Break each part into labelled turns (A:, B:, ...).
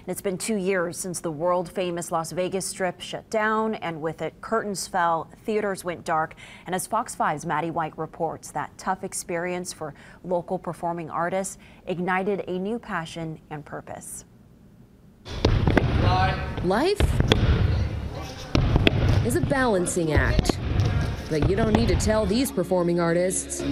A: And it's been 2 years since the world-famous Las Vegas Strip shut down, and with it, curtains fell, theaters went dark. And as Fox 5's Maddie White reports, that tough experience for local performing artists ignited a new passion and purpose.
B: Life is a balancing act, but you don't need to tell these performing artists.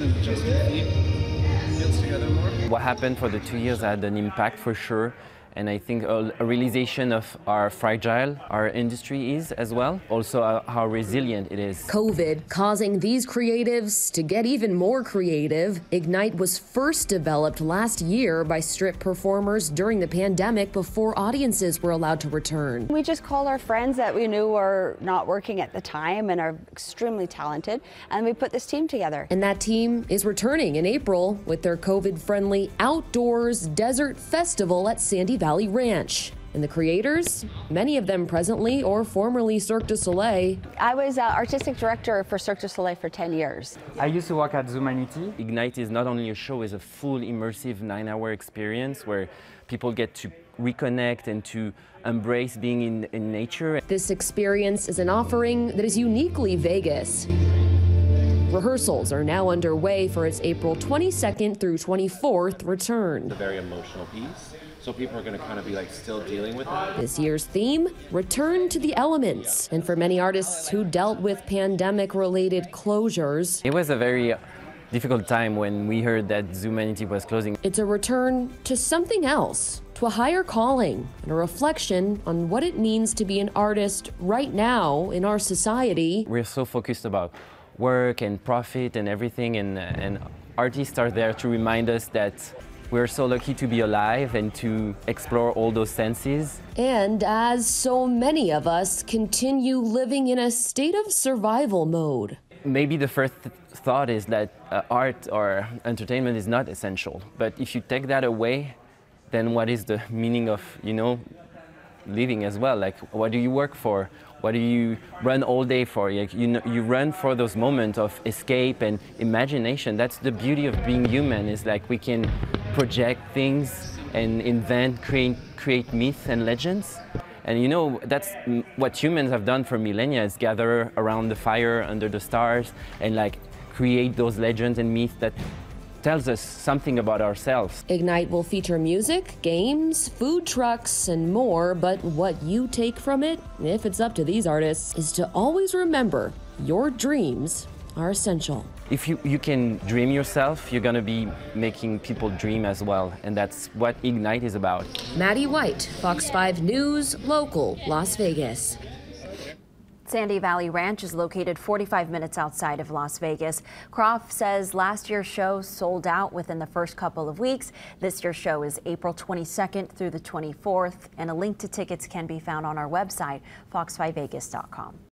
C: What happened for the 2 years had an impact for sure. And I think a realization of how fragile our industry is as well. Also how resilient it is.
B: COVID causing these creatives to get even more creative. Ignite was first developed last year by strip performers during the pandemic before audiences were allowed to return.
D: We just called our friends that we knew were not working at the time and are extremely talented, and we put this team together.
B: And that team is returning in April with their COVID-friendly outdoors desert festival at Sandy Valley Ranch. And the creators, many of them presently or formerly Cirque du Soleil.
D: I was artistic director for Cirque du Soleil for 10 years.
E: I used to work at Zumanity.
C: Ignite is not only a show, it's a full immersive 9-hour experience where people get to reconnect and to embrace being in nature.
B: This experience is an offering that is uniquely Vegas. Rehearsals are now underway for its April 22nd through 24th return.
F: It's a very emotional piece, so people are going to kind of be like still dealing with it.
B: This year's theme, Return to the Elements. And for many artists who dealt with pandemic-related closures,
C: it was a very difficult time when we heard that Zumanity was closing.
B: It's a return to something else, to a higher calling, and a reflection on what it means to be an artist right now in our society.
C: We're so focused about work and profit and everything, and artists are there to remind us that we're so lucky to be alive and to explore all those senses.
B: And as so many of us continue living in a state of survival mode.
C: Maybe the first thought is that art or entertainment is not essential. But if you take that away, then what is the meaning of, living as well? Like, what do you work for? What do you run all day for? You run for those moments of escape and imagination. That's the beauty of being human, is like we can project things and invent, create myths and legends. And that's what humans have done for millennia, is gather around the fire under the stars and like create those legends and myths that tells us something about ourselves.
B: Ignite will feature music, games, food trucks, and more, but what you take from it, if it's up to these artists, is to always remember your dreams are essential.
C: If you can dream yourself, you're gonna be making people dream as well, and that's what Ignite is about.
B: Maddie White, Fox 5 News, local, Las Vegas.
A: Sandy Valley Ranch is located 45 minutes outside of Las Vegas. Croft says last year's show sold out within the first couple of weeks. This year's show is April 22nd through the 24th, and a link to tickets can be found on our website, fox5vegas.com.